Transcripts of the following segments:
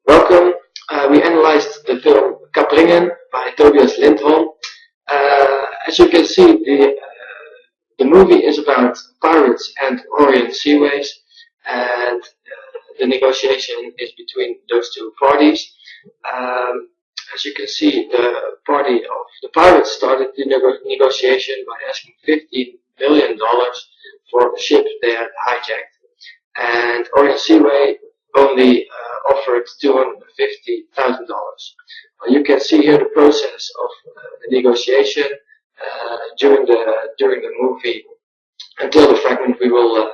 Welcome. We analyzed the film Kapringen by Tobias Lindholm. As you can see, the movie is about pirates and Orient Seaways, and the negotiation is between those two parties. Um, as you can see, the party of the pirates started the negotiation by asking $50 million for a ship they had hijacked, and Orient Seaway only offered $250,000. You can see here the process of the negotiation during the movie until the fragment we will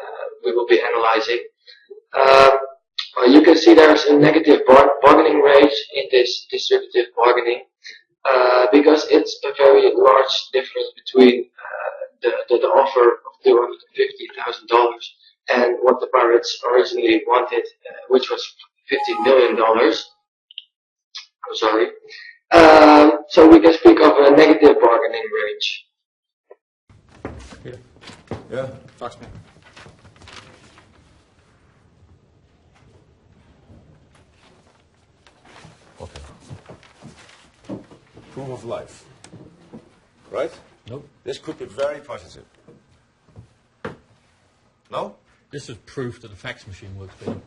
be analyzing. Uh, you can see there's a negative bargaining rate in this distributive bargaining because it's a very large difference between the offer of $250,000 and what the pirates originally wanted, which was $50 million. I'm sorry. So we can speak of a negative bargaining range. Ja, fax me. Okay. Proof of life. Right? Nope. This could be very positive. No? This is proof that the fax machine works better.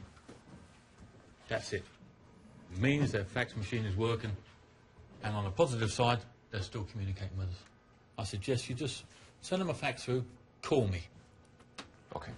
That's it. It means their fax machine is working, and on the positive side, they're still communicating with us. I suggest you just send them a fax through, call me. Okay.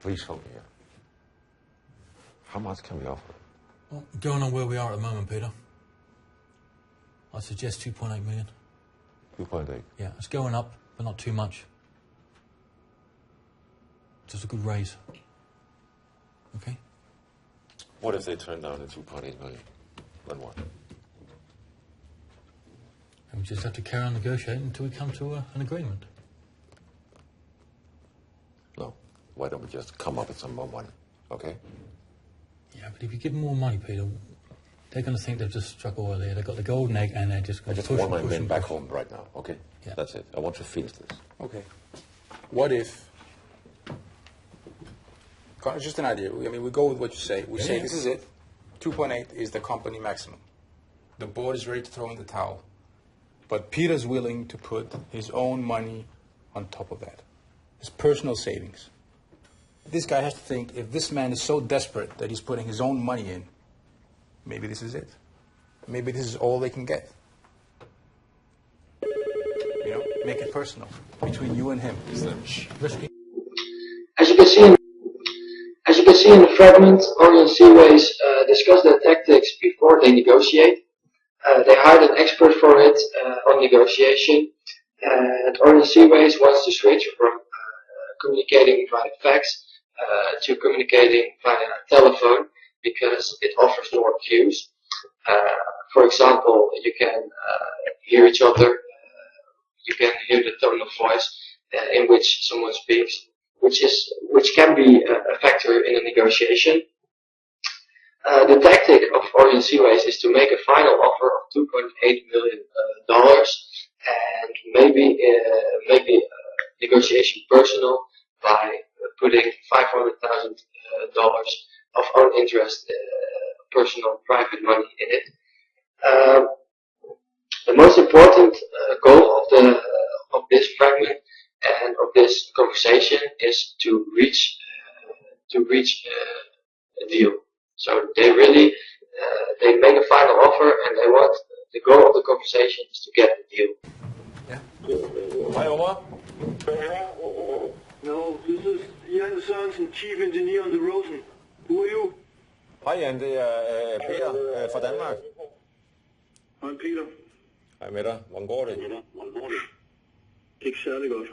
Please help me here. How much can we offer? Well, going on where we are at the moment, Peter, I suggest 2.8 million. 2.8. Yeah, it's going up, but not too much. Just a good raise. Okay? What if they turn down the 2.8 million? Then what? And we just have to carry on negotiating until we come to an agreement. No. Why don't we just come up with some more money? Okay? Yeah, but if you give them more money, Peter, they're going to think they've just struck oil there. They've got the golden egg, and they're just going to push. I just want my men back home right now, okay? Yeah. That's it. I want to finish this. Okay. What if... Just an idea. I mean, we go with what you say. We say this is it. 2.8 is the company maximum. The board is ready to throw in the towel. But Peter's willing to put his own money on top of that. His personal savings. This guy has to think, if this man is so desperate that he's putting his own money in, maybe this is it. Maybe this is all they can get. You know, make it personal between you and him. Risky. As you can see in the fragment, Orient Seaways discuss their tactics before they negotiate. They hired an expert for it on negotiation, and Orient Seaways wants to switch from communicating via fax to communicating via telephone because it offers more cues. For example, you can hear each other, you can hear the tone of voice in which someone speaks, which can be a factor in a negotiation. The tactic of Orient Seaways is to make a final offer of $2.8 million and maybe negotiation personal by putting $500,000 of own interest, personal private money in it. The most important goal of this fragment and of this conversation is to reach a deal. So they really they make a final offer, and they want the goal of the conversation is to get a deal. Yeah. Hi, Omar. No, this is Jan Sørensen, Chief Engineer on the Rosen. Who are you? Hej Jan, det er Peter fra Danmark. I'm Peter. Hej med dig. Hvordan går det? Ikke særlig godt.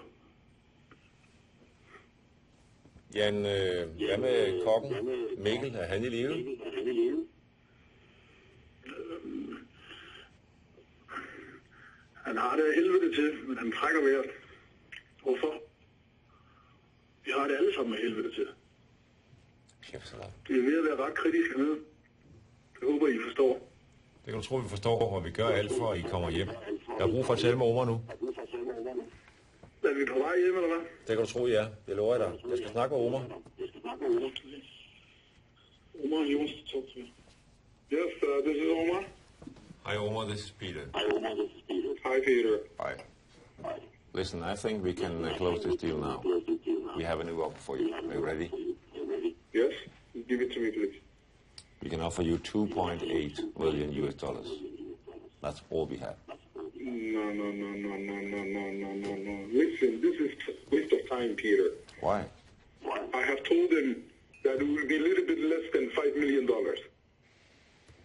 Jan, hvad med kokken? Mikkel, er han i live? Han har det af helvede til, men han trækker vejret. Hvorfor? Vi har det alle sammen af helvede til. Kæft, så langt. Det er ved at være ret kritisk hernede. Jeg håber, I forstår. Det kan du tro, vi forstår, og vi gør alt for, at I kommer hjem. Jeg har brug for at tale med Omar nu. Er vi på vej hjem, eller hvad? Det kan du tro, ja. Jeg lover dig. Jeg skal snakke med Omar. Omar, you want to talk to me? Yes, this is Omar. Hi Omar, this is Peter. Hi, Peter. Hi. Listen, I think we can close this deal now. We have a new offer for you. Are you ready? Yes? Give it to me, please. We can offer you 2.8 million US dollars. That's all we have. No. Listen, this is a waste of time, Peter. Why? I have told them that it will be a little bit less than $5 million.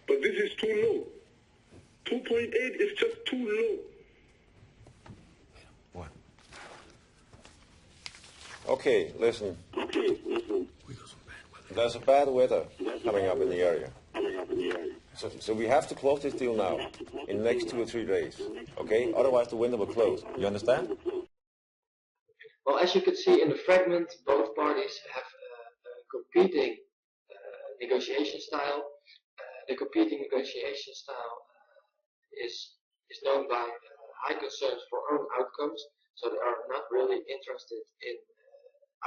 But this is too low. 2.8 is just too low. What? Okay, listen. There's a bad weather coming up in the area. So we have to close this deal now, in the next 2 or 3 days. Okay? Otherwise the window will close. You understand? Well, as you can see in the fragment, both parties have competing negotiation style. The competing negotiation style is known by high concerns for own outcomes, so they are not really interested in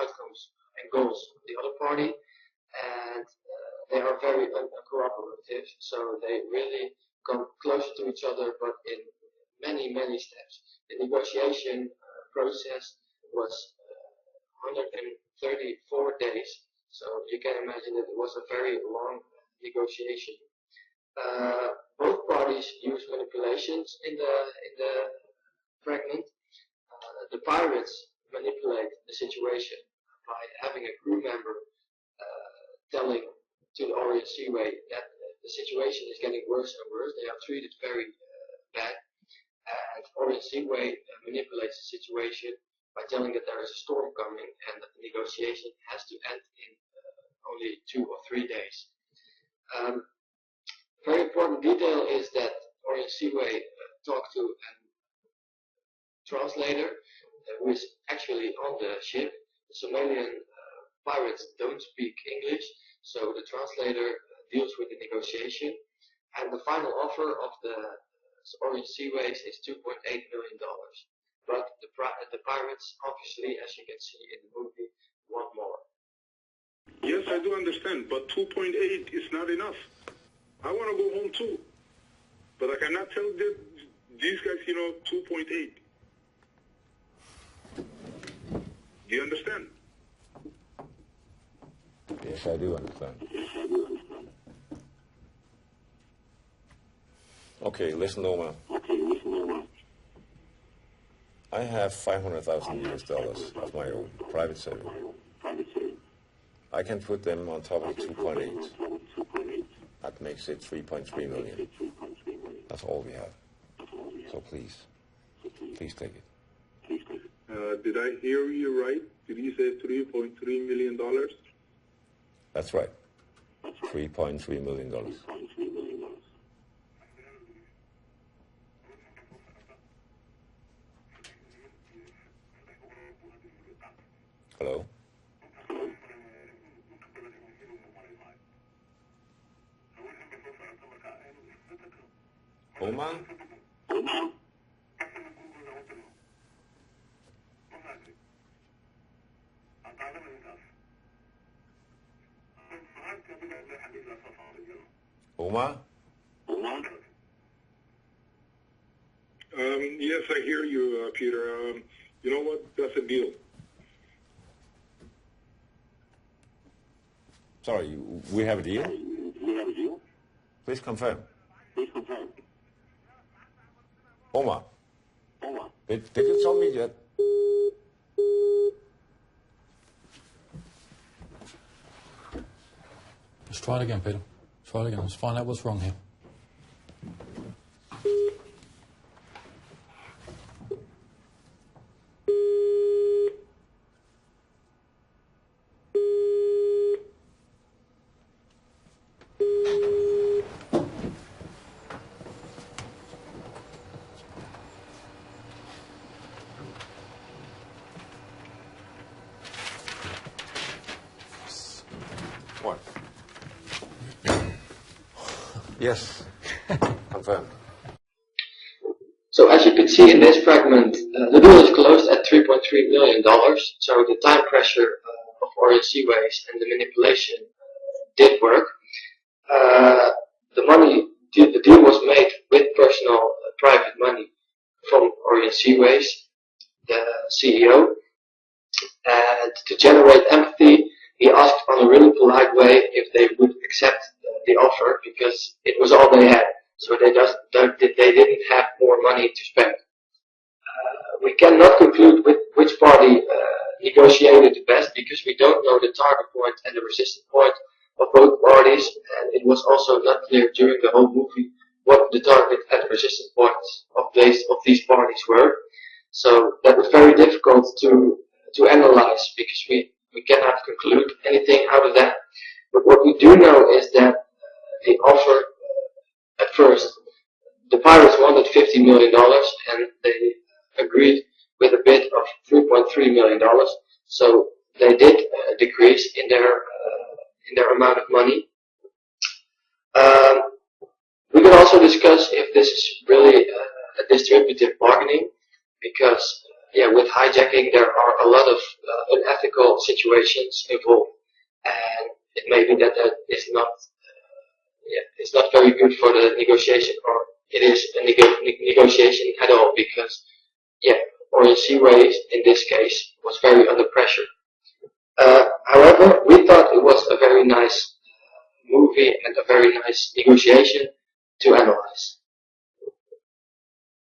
outcomes and goals of the other party, and they are very uncooperative, so they really come closer to each other, but in many steps. The negotiation process was 134 days, so you can imagine that it was a very long negotiation. Both parties use manipulations in the fragment. The pirates manipulate the situation by having a crew member telling to the Orient Seaway that the situation is getting worse and worse. They are treated very bad, and Orient Seaway manipulates the situation by telling that there is a storm coming and that the negotiation has to end in only 2 or 3 days. Very important detail is that Orient Seaway talked to a translator who is actually on the ship. The Somalian pirates don't speak English, so the translator deals with the negotiation, and the final offer of the Orient Seaways is $2.8 million. But the pirates, obviously, as you can see in the movie, want more. Yes, I do understand, but 2.8 is not enough. I want to go home too, but I cannot tell these guys, 2.8. Do you understand? Yes, I do understand. Okay, listen, Omar. I have 500,000 US dollars of my own, private saving. I can put them on top of 2.8. That makes it 3.3 million. That's all we have. So please take it. Did I hear you right? Did you say $3.3 million? That's right. $3.3 million. Hello? Omar? Omar? Yes, I hear you, Peter. You know what? That's a deal. Sorry, we have a deal? Please confirm. Omar? Did you tell me that? Let's try it again, Peter. Try it again. Let's find out what's wrong here. Yes, confirmed. So as you can see in this fragment, the deal is closed at $3.3 million. So the time pressure of Orient Seaways and the manipulation did work. The deal was made with personal private money from Orient Seaways, the CEO. And to generate empathy, he asked on a really polite way if they would accept the offer because it was all they had. So they didn't have more money to spend. We cannot conclude which party negotiated the best because we don't know the target point and the resistance point of both parties, and it was also not clear during the whole movie what the target and resistance points of these parties were. So that was very difficult to analyze because we cannot conclude anything out of that. But what we do know is that the offer at first, the pirates wanted $50 million and they agreed with a bid of $3.3 million. So they did decrease in their amount of money. We can also discuss if this is really a distributive bargaining, because with hijacking there are a lot of unethical situations involved, and it may be that is not it's not very good for the negotiation, or it is a negotiation at all, because Orient Seaways in this case was very under pressure. However, we thought it was a very nice movie and a very nice negotiation to analyze.